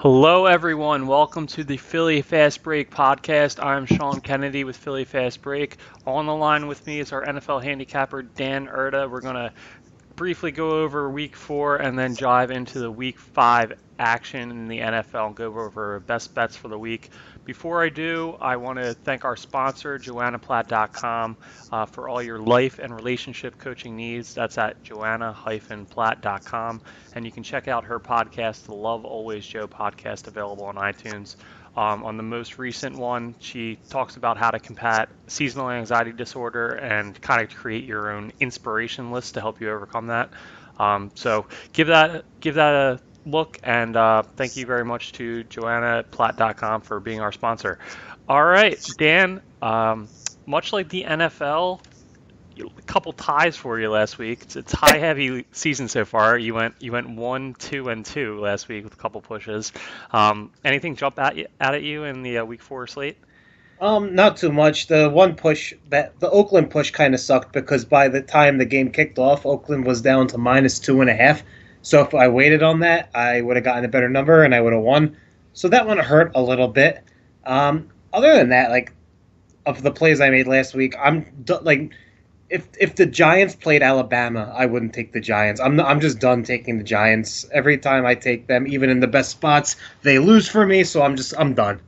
Hello, everyone. Welcome to the Philly Fast Break podcast. I'm Sean Kennedy with Philly Fast Break. On the line with me is our NFL handicapper, Dan Erda. We're going to briefly go over week 4 and then dive into the week 5 action in the NFL and go over best bets for the week. Before I do, I want to thank our sponsor, joannaplatt.com, for all your life and relationship coaching needs. That's at joanna-platt.com. And you can check out her podcast, the Love Always Joe podcast, available on iTunes. On the most recent one, she talks about how to combat seasonal anxiety disorder and kind of create your own inspiration list to help you overcome that. So give that a look, and thank you very much to joannaplatt.com for being our sponsor. All right, Dan. Much like the NFL, a couple ties for you last week. It's a tie-heavy season so far. You went 1-2-2 last week with a couple pushes. Anything jump at you in the week 4 slate? Not too much. The one push that the Oakland push kind of sucked because by the time the game kicked off, Oakland was down to -2.5. So if I waited on that, I would have gotten a better number and I would have won. So that one hurt a little bit. Other than that, like of the plays I made last week, like if the Giants played Alabama, I wouldn't take the Giants. I'm just done taking the Giants. Every time I take them, even in the best spots, they lose for me. So I'm done.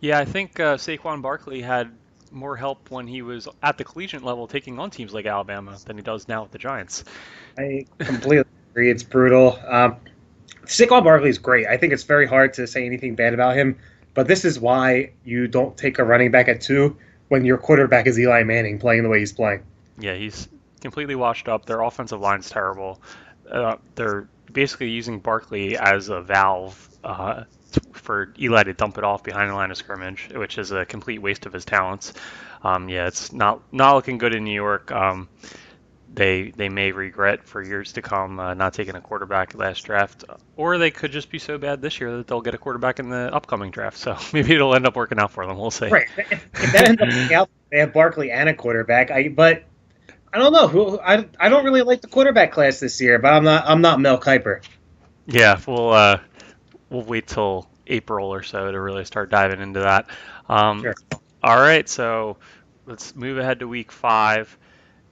Yeah, I think Saquon Barkley had more help when he was at the collegiate level taking on teams like Alabama than he does now with the Giants. I completely agree. It's brutal. Saquon Barkley is great. I think it's very hard to say anything bad about him, but this is why you don't take a running back at 2 when your quarterback is Eli Manning playing the way he's playing. Yeah, he's completely washed up. Their offensive line's terrible. They're basically using Barkley as a valve for Eli to dump it off behind the line of scrimmage, which is a complete waste of his talents. Yeah, it's not looking good in New York. They may regret for years to come not taking a quarterback last draft, or they could just be so bad this year that they'll get a quarterback in the upcoming draft. So maybe it'll end up working out for them. We'll see. Right. If that ends up working out, they have Barkley and a quarterback. But I don't know who. I don't really like the quarterback class this year. But I'm not Mel Kiper. Yeah, we'll wait till April or so to really start diving into that. Sure. All right, so let's move ahead to week 5.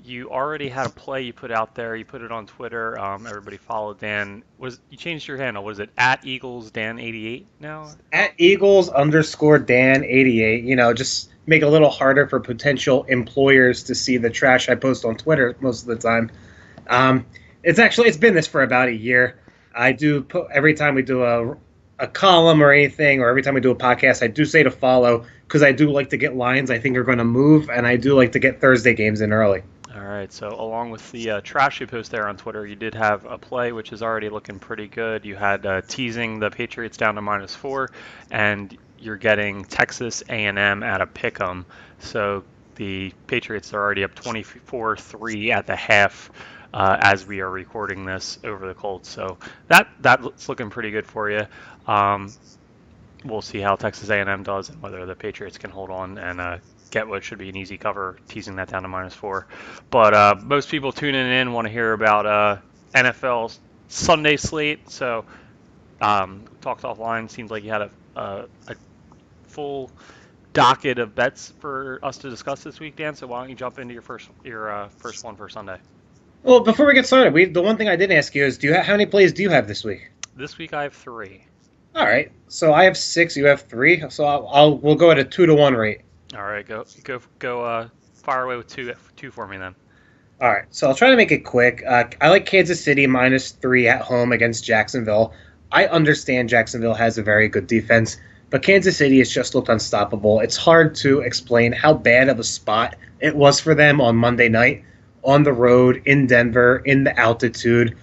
You already had a play you put out there. You put it on Twitter. Everybody followed Dan. You changed your handle? Was it at Eagles Dan 88 now? At Eagles_Dan88. Just make it a little harder for potential employers to see the trash I post on Twitter most of the time. It's been this for about a year. I do put every time we do a column or anything, or every time we do a podcast, I do say to follow because I do like to get lines I think are going to move, and I do like to get Thursday games in early. All right, so along with the trash you post there on Twitter, you did have a play which is already looking pretty good. You had teasing the Patriots down to -4, and you're getting Texas A&M at a pick'em. So the Patriots are already up 24-3 at the half as we are recording this over the Colts. So that's looking pretty good for you. We'll see how Texas A&M does and whether the Patriots can hold on and get what should be an easy cover, teasing that down to -4. But most people tuning in want to hear about NFL Sunday slate. So talked offline. Seems like you had a full docket of bets for us to discuss this week, Dan. So why don't you jump into your first one for Sunday? Well, before we get started, the one thing I didn't ask you is, how many plays do you have this week? This week I have 3. All right, so I have 6. You have 3. So we'll go at a 2-to-1 rate. All right, go. Fire away with two for me then. All right, so I'll try to make it quick. I like Kansas City -3 at home against Jacksonville. I understand Jacksonville has a very good defense, but Kansas City has just looked unstoppable. It's hard to explain how bad of a spot it was for them on Monday night, on the road, in Denver, in the altitude.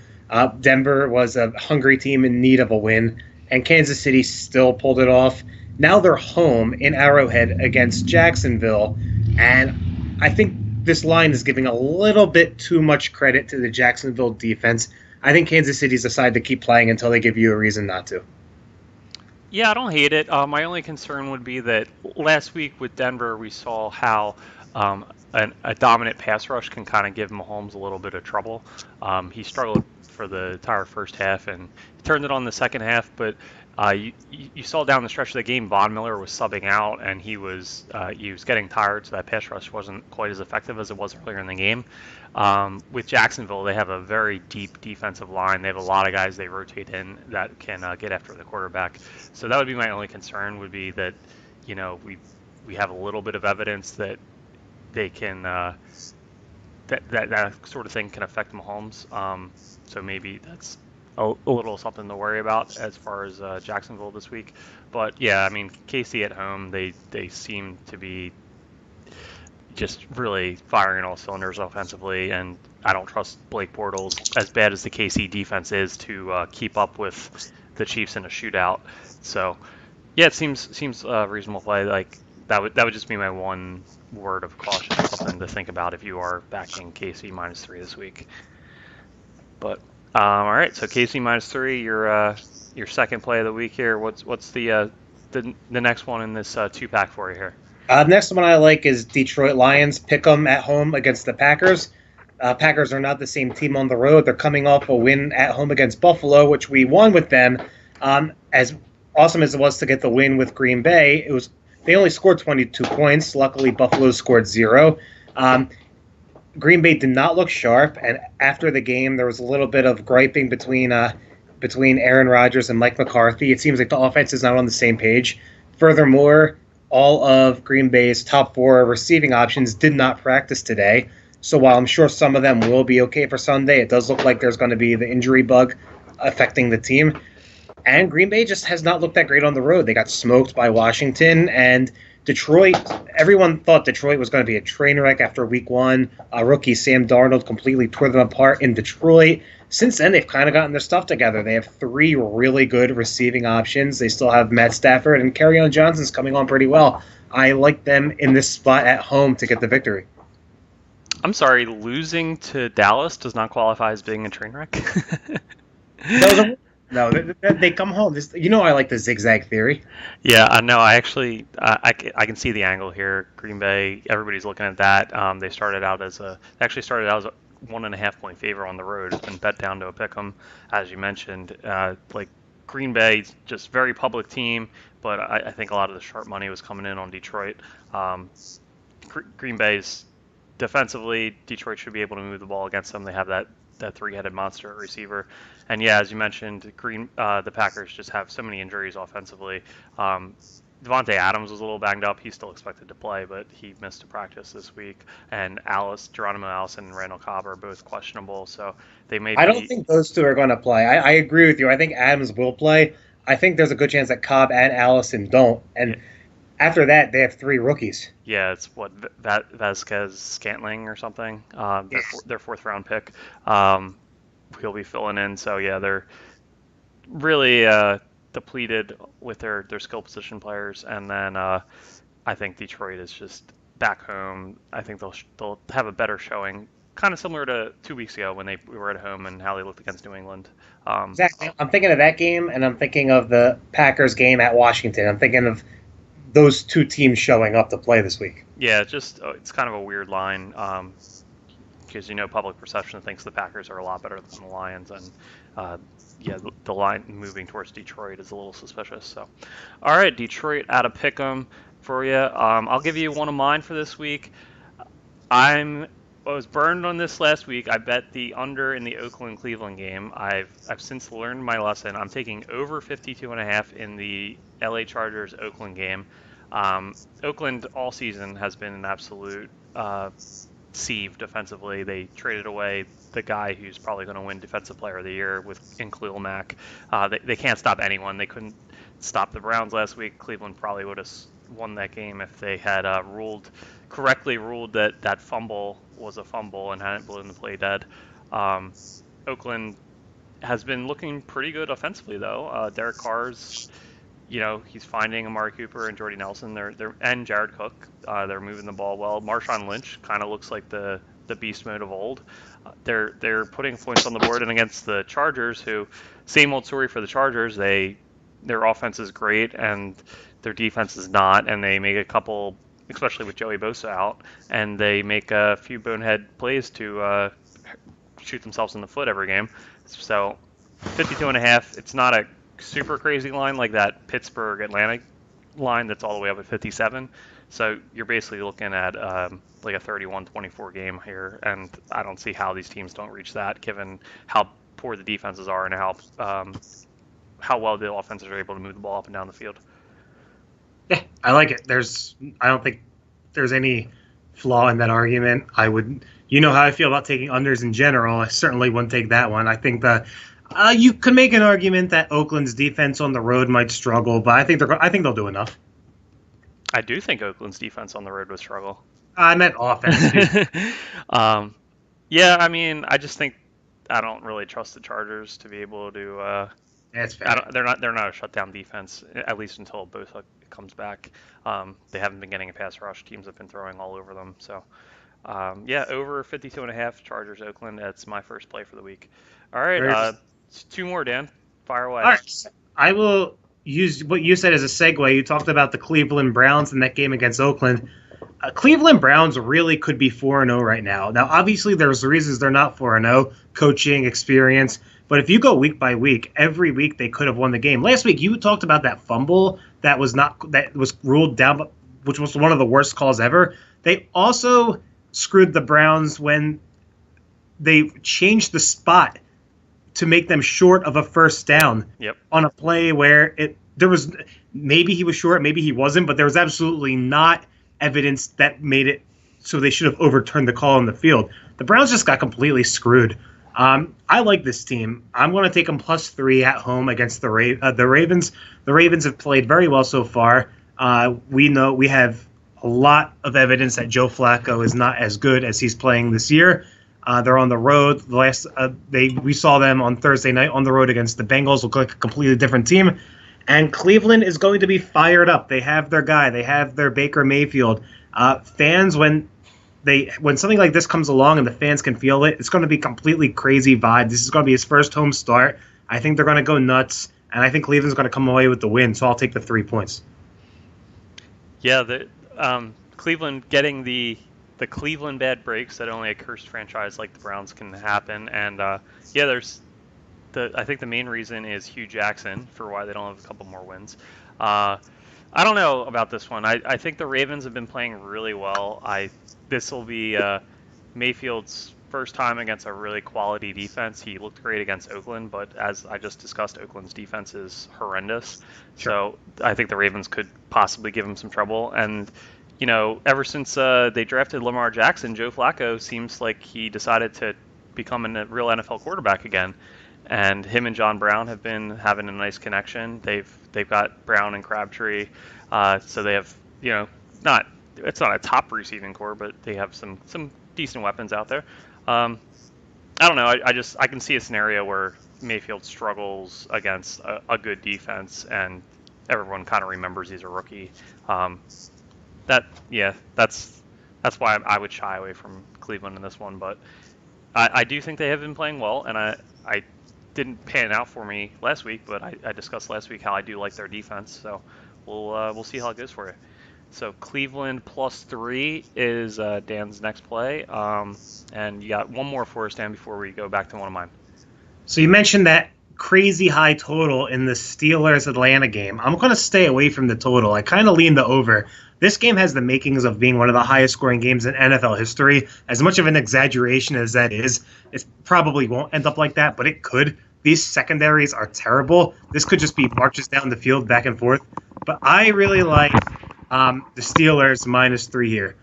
Denver was a hungry team in need of a win, and Kansas City still pulled it off. Now they're home in Arrowhead against Jacksonville, and I think this line is giving a little bit too much credit to the Jacksonville defense. I think Kansas City's decided to keep playing until they give you a reason not to. Yeah, I don't hate it. My only concern would be that last week with Denver, we saw how a dominant pass rush can kind of give Mahomes a little bit of trouble. He struggled for the entire first half and he turned it on the second half, but you saw down the stretch of the game, Von Miller was subbing out and he was getting tired, so that pass rush wasn't quite as effective as it was earlier in the game. With Jacksonville, they have a very deep defensive line. They have a lot of guys they rotate in that can get after the quarterback. So that would be my only concern. Would be that we have a little bit of evidence that they can that sort of thing can affect Mahomes. So maybe that's a little something to worry about as far as Jacksonville this week. But yeah, I mean KC at home, they seem to be just really firing all cylinders offensively, and I don't trust Blake Bortles as bad as the KC defense is to keep up with the Chiefs in a shootout. So yeah, it seems reasonable play. Like that would just be my one word of caution, something to think about if you are backing KC -3 this week. But all right, so KC -3, your second play of the week here. What's the next one in this 2-pack for you here? Next one I like is Detroit Lions. Pick 'em at home against the Packers. Packers are not the same team on the road. They're coming off a win at home against Buffalo, which we won with them. As awesome as it was to get the win with Green Bay, they only scored 22 points. Luckily, Buffalo scored 0. Green Bay did not look sharp, and after the game, there was a little bit of griping between Aaron Rodgers and Mike McCarthy. It seems like the offense is not on the same page. Furthermore, all of Green Bay's top 4 receiving options did not practice today. So while I'm sure some of them will be okay for Sunday, it does look like there's going to be the injury bug affecting the team. And Green Bay just has not looked that great on the road. They got smoked by Washington, and Detroit, everyone thought Detroit was going to be a train wreck after week 1. Rookie Sam Darnold completely tore them apart in Detroit. Since then, they've kind of gotten their stuff together. They have 3 really good receiving options. They still have Matt Stafford, and Kerryon Johnson's coming on pretty well. I like them in this spot at home to get the victory. I'm sorry, losing to Dallas does not qualify as being a train wreck. No, they come home. I like the zigzag theory. Yeah, I know. I actually, I can see the angle here. Green Bay, everybody's looking at that. They started out as a 1.5-point favor on the road. It's been bet down to a pick'em, as you mentioned. Like Green Bay, just very public team, but I think a lot of the sharp money was coming in on Detroit. Green Bay's defensively, Detroit should be able to move the ball against them. They have that 3-headed monster at receiver. And yeah, as you mentioned, the Packers just have so many injuries offensively. Devontae Adams was a little banged up. He's still expected to play, but he missed a practice this week. And Geronimo Allison and Randall Cobb are both questionable, so they may. I don't think those two are going to play. I agree with you. I think Adams will play. I think there's a good chance that Cobb and Allison don't. And after that, they have 3 rookies. Yeah, it's Vasquez Scantling or something. Their 4th-round pick. He'll be filling in. So yeah, they're really depleted with their skill position players, and then I think Detroit is just back home. I think they'll have a better showing, kind of similar to 2 weeks ago when we were at home and how they looked against New England. Exactly. I'm thinking of that game, and I'm thinking of the Packers game at Washington. I'm thinking of those 2 teams showing up to play this week. Yeah, it's kind of a weird line because public perception thinks the Packers are a lot better than the Lions, and the line moving towards Detroit is a little suspicious. So, all right, Detroit out of pick'em for you. I'll give you one of mine for this week. I was burned on this last week. I bet the under in the Oakland-Cleveland game. I've since learned my lesson. I'm taking over 52.5 in the LA Chargers-Oakland game. Oakland all season has been an absolute sieve defensively. They traded away the guy who's probably going to win Defensive Player of the Year in Khalil Mack. They can't stop anyone. They couldn't stop the Browns last week. Cleveland probably would have won that game if they had correctly ruled that fumble was a fumble and hadn't blown the play dead. Oakland has been looking pretty good offensively, though. Derek Carr's, he's finding Amari Cooper and Jordy Nelson. And Jared Cook. They're moving the ball well. Marshawn Lynch kind of looks like the beast mode of old. They're putting points on the board, and against the Chargers, who same old story for the Chargers. Their offense is great and their defense is not, and they make a couple especially with Joey Bosa out, and they make a few bonehead plays to shoot themselves in the foot every game. So 52.5, it's not a super crazy line like that Pittsburgh Atlanta line that's all the way up at 57. So you're basically looking at like a 31-24 game here, and I don't see how these teams don't reach that, given how poor the defenses are and how well the offenses are able to move the ball up and down the field. Yeah, I like it. I don't think there's any flaw in that argument. You know how I feel about taking unders in general. I certainly wouldn't take that one. I think that you could make an argument that Oakland's defense on the road might struggle, but I think they'll do enough. I do think Oakland's defense on the road would struggle. I meant offense. Yeah, I mean, I just think I don't really trust the Chargers to be able to. That's fair. They're not a shutdown defense, at least until Bosa comes back. They haven't been getting a pass rush. Teams have been throwing all over them. So, yeah, over 52.5 Chargers Oakland. That's my first play for the week. All right, two more, Dan. Fire away. All right, I will use what you said as a segue. You talked about the Cleveland Browns in that game against Oakland. Cleveland Browns really could be 4-0 right now. Now, obviously, there's reasons they're not 4-0, coaching, experience. But if you go week by week, every week they could have won the game. Last week, you talked about that fumble that was ruled down, which was one of the worst calls ever. They also screwed the Browns when they changed the spot to make them short of a first down. Yep. On a play where maybe he was short, maybe he wasn't, but there was absolutely not evidence that made it so they should have overturned the call on the field. The Browns just got completely screwed. I like this team. I'm going to take them +3 at home against the Ravens. The Ravens have played very well so far. We have a lot of evidence that Joe Flacco is not as good as he's playing this year. They're on the road. We saw them on Thursday night on the road against the Bengals. Look like a completely different team. And Cleveland is going to be fired up. They have their guy. They have their Baker Mayfield. Fans, when something like this comes along and the fans can feel it, it's going to be completely crazy vibe. This is going to be his first home start. I think they're going to go nuts, and I think Cleveland's going to come away with the win. So I'll take the 3 points. Yeah, Cleveland getting the Cleveland bad breaks that only a cursed franchise like the Browns can happen, and I think the main reason is Hugh Jackson for why they don't have a couple more wins. I don't know about this one. I think the Ravens have been playing really well. This will be Mayfield's first time against a really quality defense. He looked great against Oakland, but as I just discussed, Oakland's defense is horrendous. Sure. So I think the Ravens could possibly give him some trouble. And, ever since they drafted Lamar Jackson, Joe Flacco seems like he decided to become a real NFL quarterback again. And him and John Brown have been having a nice connection. They've got Brown and Crabtree, so they have it's not a top receiving core, but they have some decent weapons out there. I don't know. I can see a scenario where Mayfield struggles against a good defense, and everyone kind of remembers he's a rookie. That's why I would shy away from Cleveland in this one. But I do think they have been playing well, and I didn't pan out for me last week, but I discussed last week how I do like their defense. So we'll see how it goes for you. So Cleveland +3 is Dan's next play, and you got one more for us, Dan, before we go back to one of mine. So you mentioned that crazy high total in the Steelers-Atlanta game. I'm going to stay away from the total. I kind of lean the over. This game has the makings of being one of the highest scoring games in NFL history. As much of an exaggeration as that is, it probably won't end up like that, but it could. These secondaries are terrible. This could just be marches down the field back and forth. But I really like the Steelers -3 here.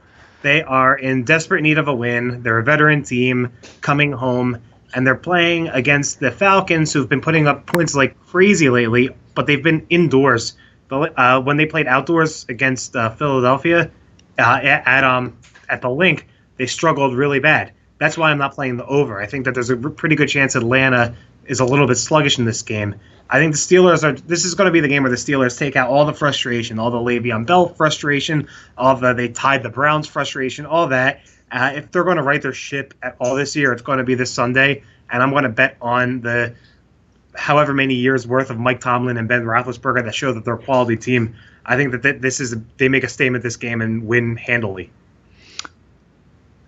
They are in desperate need of a win. They're a veteran team coming home, and they're playing against the Falcons, who've been putting up points like crazy lately, but they've been indoors. When they played outdoors against Philadelphia at the Link, they struggled really bad. That's why I'm not playing the over. I think that there's a pretty good chance Atlanta is a little bit sluggish in this game. I think the Steelers this is going to be the game where the Steelers take out all the frustration, all the Le'Veon Bell frustration, they tied the Browns frustration, all that. If they're going to right their ship at all this year, it's going to be this Sunday, and I'm going to bet on the however many years worth of Mike Tomlin and Ben Roethlisberger that show that they're a quality team. I think that they make a statement this game and win handily.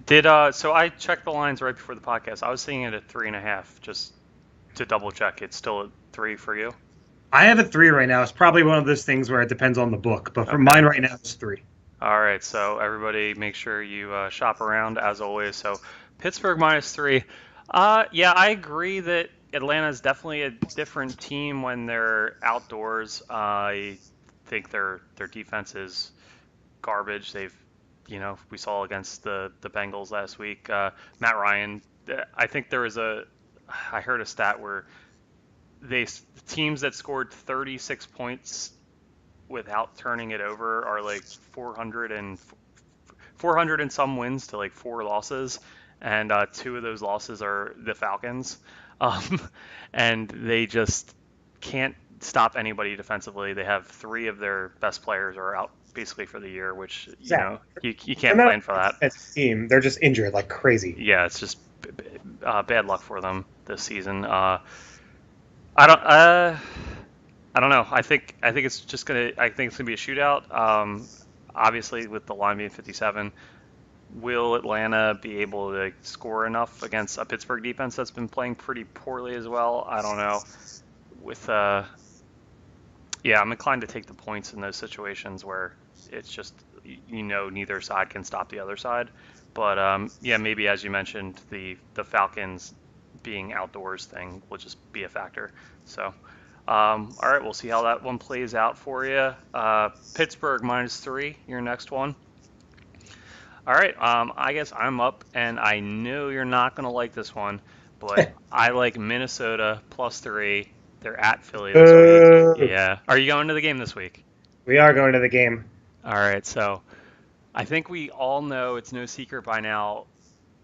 So I checked the lines right before the podcast. I was seeing it at 3.5, just to double check. It's still at 3 for you. I have a 3 right now. It's probably one of those things where it depends on the book, but for mine right now, it's 3. All right, so everybody make sure you shop around as always. So Pittsburgh -3. Yeah, I agree that Atlanta is definitely a different team when they're outdoors. I think their defense is garbage. We saw against the Bengals last week. Matt Ryan, I think I heard a stat where teams that scored 36 points without turning it over are like 400 and some wins to like 4 losses, and 2 of those losses are the Falcons, um, and they just can't stop anybody defensively. They have 3 of their best players are out basically for the year, which you can't plan for that. As a team, they're just injured like crazy. Yeah, it's just bad luck for them this season. I don't know. I think it's just gonna. I think it's gonna be a shootout. Obviously, with the line being 57, will Atlanta be able to score enough against a Pittsburgh defense that's been playing pretty poorly as well? I don't know. Yeah, I'm inclined to take the points in those situations where it's just neither side can stop the other side. But yeah, maybe as you mentioned, the Falcons being outdoors thing will just be a factor. So. All right, we'll see how that one plays out for you. Pittsburgh -3, your next one. All right, I guess I'm up, and I know you're not going to like this one, but I like Minnesota +3. They're at Philly this week. Yeah. Are you going to the game this week? We are going to the game. All right, so I think we all know it's no secret by now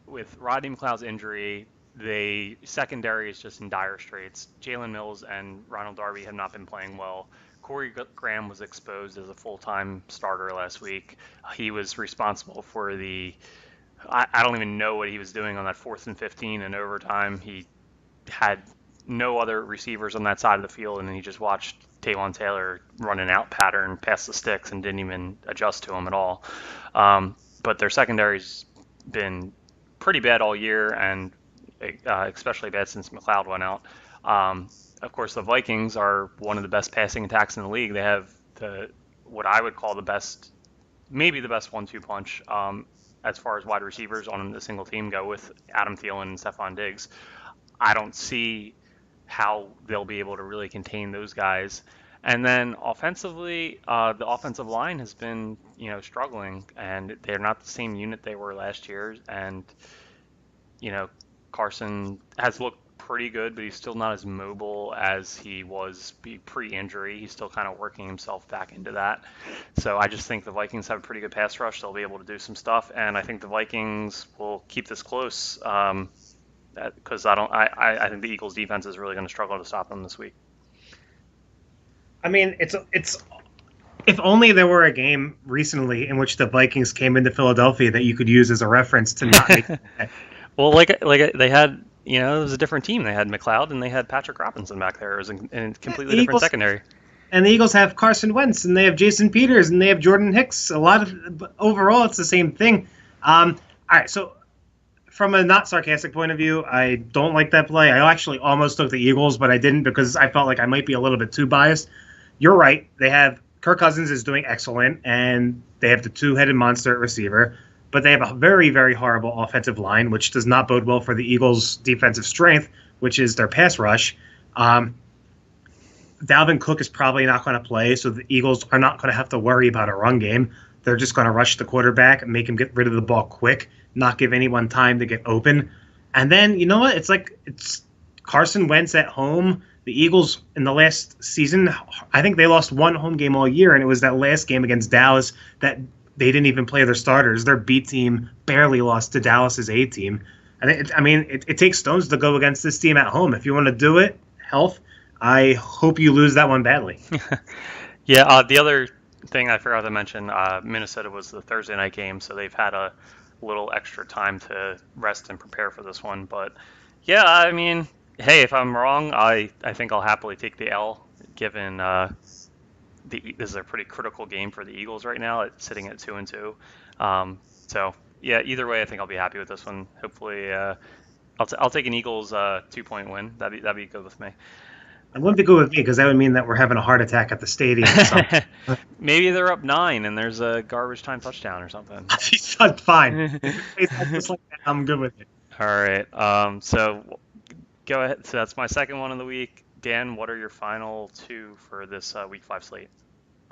with Rodney McLeod's injury, the secondary is just in dire straits. Jalen Mills and Ronald Darby have not been playing well. Corey Graham was exposed as a full-time starter last week. He was responsible for I don't even know what he was doing on that 4th and 15 in overtime. He had no other receivers on that side of the field, and then he just watched Tavon Taylor run an out pattern past the sticks and didn't even adjust to him at all. But their secondary's been pretty bad all year, and especially bad since McLeod went out. Of course, the Vikings are one of the best passing attacks in the league. They have what I would call maybe the best 1-2 punch as far as wide receivers on the single team go with Adam Thielen and Stephon Diggs. I don't see how they'll be able to really contain those guys. And then offensively, the offensive line has been struggling, and they're not the same unit they were last year. And Carson has looked pretty good, but he's still not as mobile as he was pre-injury. He's still kind of working himself back into that. So I just think the Vikings have a pretty good pass rush. They'll be able to do some stuff, and I think the Vikings will keep this close because I think the Eagles' defense is really going to struggle to stop them this week. I mean, it's if only there were a game recently in which the Vikings came into Philadelphia that you could use as a reference to not make that. Well, like they had, it was a different team. They had McLeod and they had Patrick Robinson back there. It was a completely different secondary. And the Eagles have Carson Wentz, and they have Jason Peters, and they have Jordan Hicks. Overall, it's the same thing. All right, so from a not sarcastic point of view, I don't like that play. I actually almost took the Eagles, but I didn't because I felt like I might be a little bit too biased. You're right. They have Kirk Cousins is doing excellent, and they have the 2-headed monster at receiver. But they have a very, very horrible offensive line, which does not bode well for the Eagles' defensive strength, which is their pass rush. Dalvin Cook is probably not going to play, so the Eagles are not going to have to worry about a run game. They're just going to rush the quarterback and make him get rid of the ball quick, not give anyone time to get open. And then, you know what? It's Carson Wentz at home. The Eagles in the last season, I think they lost one home game all year, and it was that last game against Dallas that they didn't even play their starters. Their B team barely lost to Dallas's A team. And it takes stones to go against this team at home. If you want to do it, health, I hope you lose that one badly. Yeah, the other thing I forgot to mention, Minnesota was the Thursday night game, so they've had a little extra time to rest and prepare for this one. But yeah, I mean, Hey, if I'm wrong, I think I'll happily take the L, given this is a pretty critical game for the Eagles right now. It's sitting at 2-2. So yeah, either way, I think I'll be happy with this one. Hopefully, I'll take an Eagles 2-point win. That'd be good with me. It wouldn't be good with me because that would mean that we're having a heart attack at the stadium at some. Maybe they're up 9 and there's a garbage time touchdown or something. Fine. If it plays out just like that, I'm good with it. All right. So go ahead. So that's my second one of the week. Dan, what are your final two for this week 5 slate?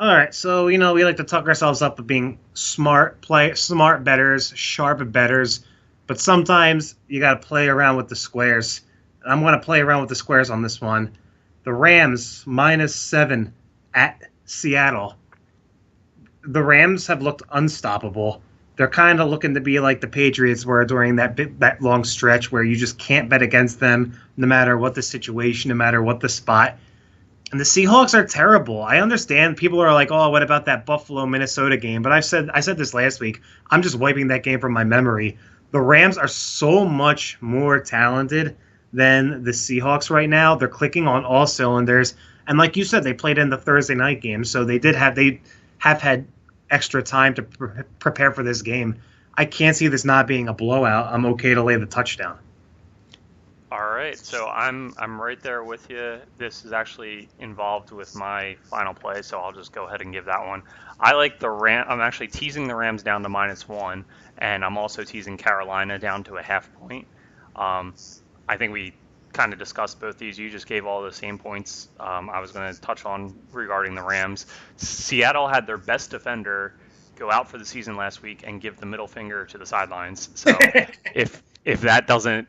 All right, so we like to talk ourselves up of being smart betters, sharp betters, but sometimes you got to play around with the squares. And I'm going to play around with the squares on this one. The Rams -7 at Seattle. The Rams have looked unstoppable. They're kind of looking to be like the Patriots were during that long stretch where you just can't bet against them, no matter what the situation, no matter what the spot. And the Seahawks are terrible. I understand people are like, "Oh, what about that Buffalo Minnesota game?" But I said this last week. I'm just wiping that game from my memory. The Rams are so much more talented than the Seahawks right now. They're clicking on all cylinders. And like you said, they played in the Thursday night game, so they have had extra time to prepare for this game. I can't see this not being a blowout. I'm okay to lay the touchdown. All right, so I'm right there with you. This is actually involved with my final play, so I'll just go ahead and give that one. I like the Ram. I'm actually teasing the Rams down to -1, and I'm also teasing Carolina down to a half point. Um, I think we kind of discussed both these. You just gave all the same points I was going to touch on regarding the Rams. Seattle had their best defender go out for the season last week and give the middle finger to the sidelines. So if that doesn't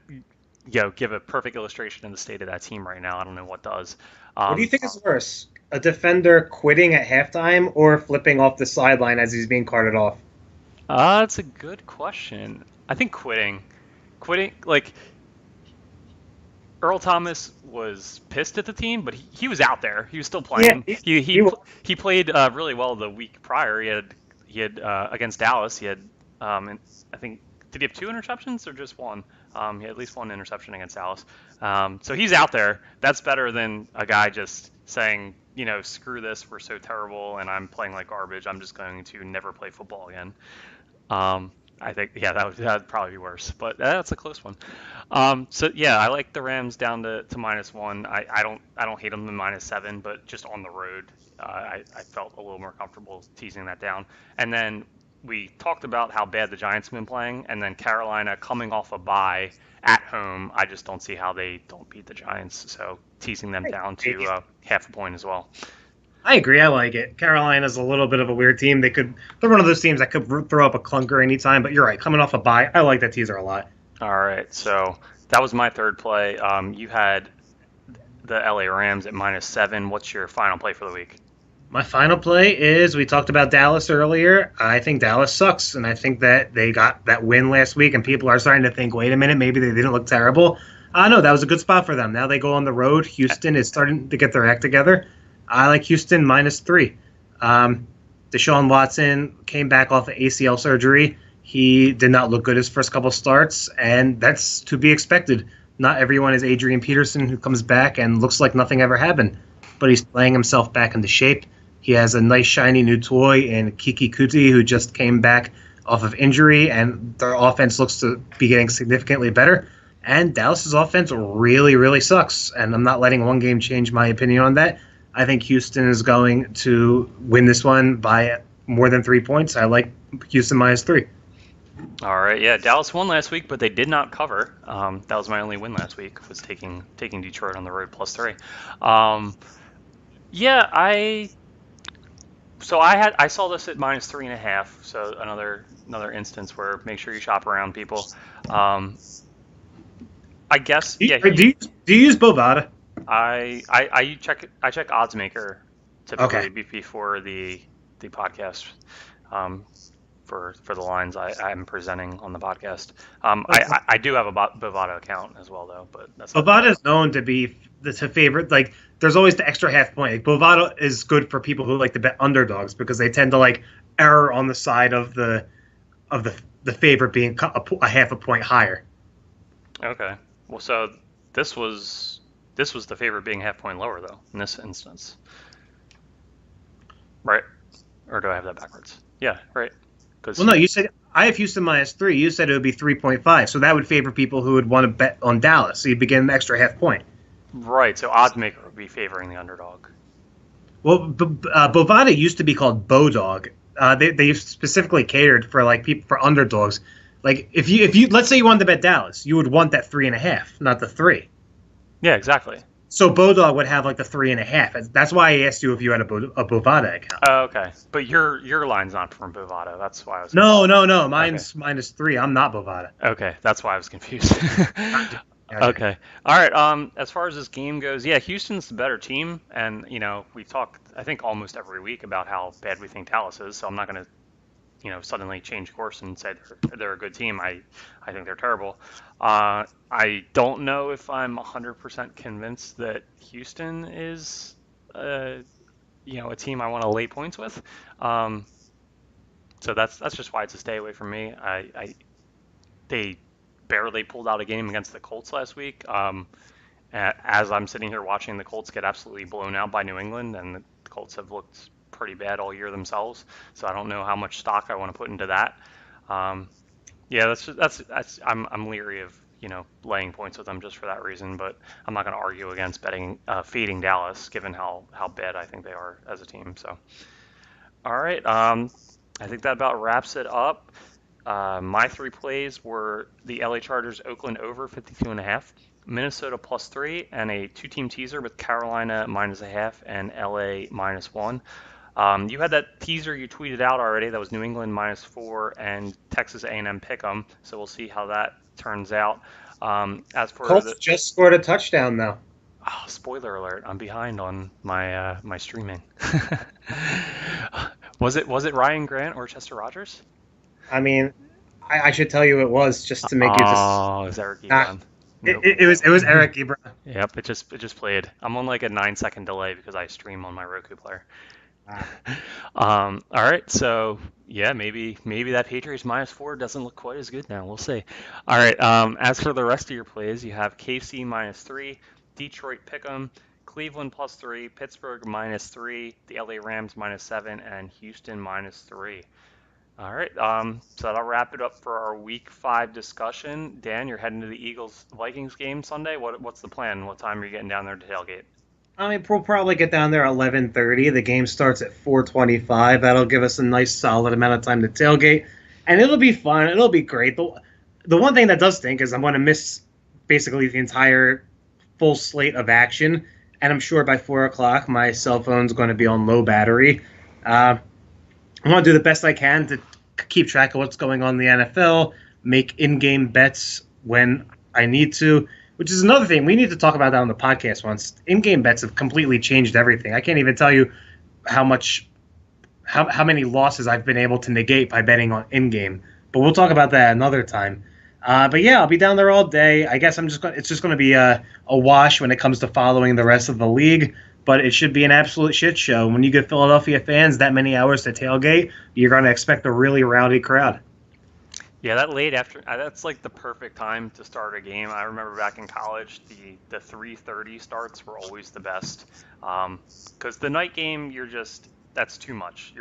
give a perfect illustration of the state of that team right now, I don't know what does. What do you think is worse? A defender quitting at halftime or flipping off the sideline as he's being carted off? That's a good question. I think quitting, like Earl Thomas was pissed at the team, but he was out there. He was still Yeah, playing. He played really well the week prior. He had against Dallas. He had I think, did he have 2 interceptions or just one? He had at least one interception against Dallas. So he's out there. That's better than a guy just saying, screw this, we're so terrible, and I'm playing like garbage. I'm just going to never play football again. I think, yeah, that'd probably be worse, but that's a close one. So yeah, I like the Rams down to -1. I don't hate them to -7, but just on the road, I felt a little more comfortable teasing that down. And then we talked about how bad the Giants have been playing, and then Carolina coming off a bye at home. I just don't see how they don't beat the Giants. So teasing them down to half a point as well. I agree. I like it. Carolina's a little bit of a weird team. They're one of those teams that could throw up a clunker anytime. But you're right. Coming off a bye, I like that teaser a lot. All right, so that was my third play. You had the LA Rams at -7. What's your final play for the week? My final play is we talked about Dallas earlier. I think Dallas sucks, and I think that they got that win last week, and people are starting to think, wait a minute, maybe they didn't look terrible. No, that was a good spot for them. Now they go on the road. Houston is starting to get their act together. I like Houston -3. Deshaun Watson came back off of ACL surgery. He did not look good his first couple starts, and that's to be expected. Not everyone is Adrian Peterson, who comes back and looks like nothing ever happened, but he's playing himself back into shape. He has a nice shiny new toy in Kiki Kuti, who just came back off of injury, and their offense looks to be getting significantly better. And Dallas's offense really, really sucks, and I'm not letting one game change my opinion on that. I think Houston is going to win this one by more than 3 points. I like Houston -3. All right, yeah, Dallas won last week, but they did not cover. That was my only win last week, was taking Detroit on the road +3. Yeah, I saw this at -3.5. So another instance where make sure you shop around, people. I guess, yeah. Do you use Bovada? I check OddsMaker typically Okay. before the podcast, for the lines I'm presenting on the podcast. I do have a Bovada account as well, though, but that's not Bovada is known to be the favorite. Like, there's always the extra half point. Like, Bovada is good for people who like to bet underdogs because they tend to like err on the side of the favorite being a half a point higher. okay. Well, so this was the favorite being half point lower though in this instance, right? Or do I have that backwards? Yeah, right. Well, Because no, you said I have Houston -3. You said it would be 3.5, so that would favor people who would want to bet on Dallas. So you'd be getting an extra half point. right, so odds maker would be favoring the underdog. Well, Bovada used to be called Bodog. They specifically catered for like people for underdogs. Like if you let's say you wanted to bet Dallas, you would want that 3.5, not the 3. Yeah, exactly. So Bodog would have like the 3.5. That's why I asked you if you had a Bovada account. Oh, okay, but your line's not from Bovada. That's why I was No, confused. no, no. Okay, Mine's -3. I'm not Bovada. okay, that's why I was confused. Gotcha. Okay. All right. As far as this game goes, yeah, Houston's the better team, and we talk, I think, almost every week about how bad we think Dallas is. So I'm not going to, suddenly change course and say they're a good team. I think they're terrible. I don't know if I'm 100% convinced that Houston is, a team I want to lay points with. Um, so that's just why it's a stay away from me. They barely pulled out a game against the Colts last week. As I'm sitting here watching the Colts get absolutely blown out by New England, and the Colts have looked pretty bad all year themselves. So I don't know how much stock I want to put into that. Yeah, that's I'm leery of laying points with them just for that reason. But I'm not going to argue against fading Dallas, given how bad I think they are as a team. So all right, I think that about wraps it up. My three plays were the LA Chargers Oakland over 52.5, Minnesota +3, and a two-team teaser with Carolina -0.5 and LA -1. You had that teaser you tweeted out already. That was New England -4 and Texas A&M pick'em. So we'll see how that turns out. As for Colts the just scored a touchdown though. spoiler alert, I'm behind on my streaming. Was it Ryan Grant or Chester Rogers? I mean, I should tell you it was just to make you just. Oh, is Eric Ah, Ebron? it, Nope. it, it was it was Eric Ebron. Yep, it just played. I'm on like a 9-second delay because I stream on my Roku player. Ah, All right, so yeah, maybe that Patriots -4 doesn't look quite as good now. We'll see. All right, as for the rest of your plays, you have KC -3, Detroit Pick'em, Cleveland +3, Pittsburgh -3, the LA Rams -7, and Houston -3. All right, so that'll wrap it up for our Week 5 discussion. Dan, you're heading to the Eagles-Vikings game Sunday. What's the plan? What time are you getting down there to tailgate? I mean, we'll probably get down there at 11:30. The game starts at 4:25. That'll give us a nice solid amount of time to tailgate, and it'll be fun. It'll be great. The one thing that does stink is I'm going to miss basically the entire full slate of action, and I'm sure by 4 o'clock my cell phone's going to be on low battery. I want to do the best I can to keep track of what's going on in the NFL, make in-game bets when I need to, which is another thing. We need to talk about that on the podcast once. In-game bets have completely changed everything. I can't even tell you how many losses I've been able to negate by betting on in-game. But we'll talk about that another time. But yeah, I'll be down there all day. I guess it's just going to be a wash when it comes to following the rest of the league. But it should be an absolute shit show. When you get Philadelphia fans that many hours to tailgate, you're going to expect a really rowdy crowd. Yeah, that late after that's like the perfect time to start a game. I remember back in college, the 3:30 starts were always the best. Because the night game, that's too much.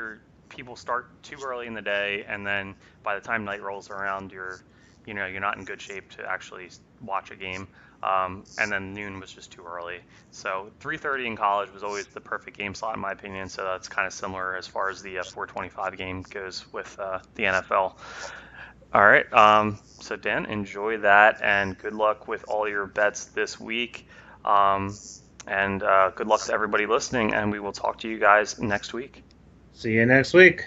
People start too early in the day, and then by the time night rolls around, you're not in good shape to actually watch a game. And then noon was just too early. So 3:30 in college was always the perfect game slot in my opinion. So that's kind of similar as far as the 4:25 game goes with the NFL. All right. So Dan, enjoy that, and good luck with all your bets this week. And good luck to everybody listening, and we will talk to you guys next week. See you next week.